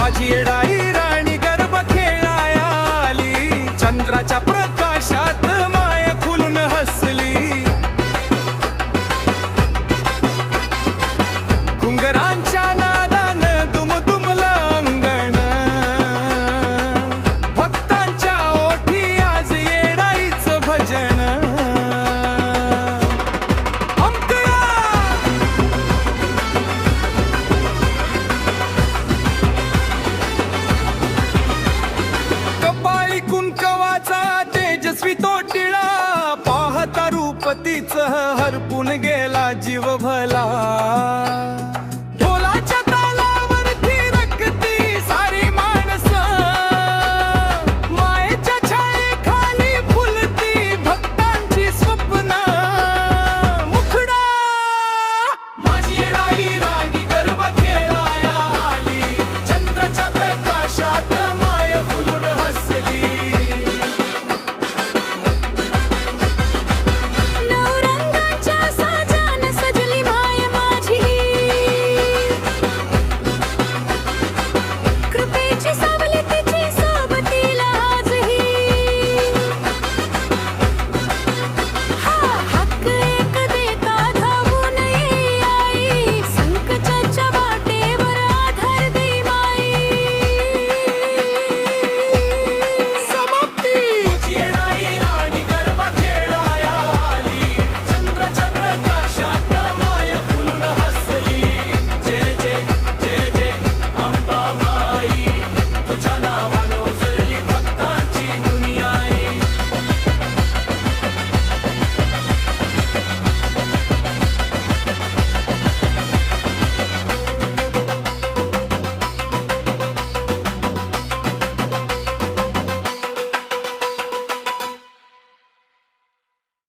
माझी येडाई राणी गर्भ खेळाया आली, चंद्राच्या प्रकाशात माया खुलून हसली. घुंगरांच्या नादानं दुमदुमलं अंगण, भक्तांच्या ओठी आज येडाईचं भजन. कपाळी कुंकवाचा तेजस्वी तो टिळा, पाहता रूप तिचं हर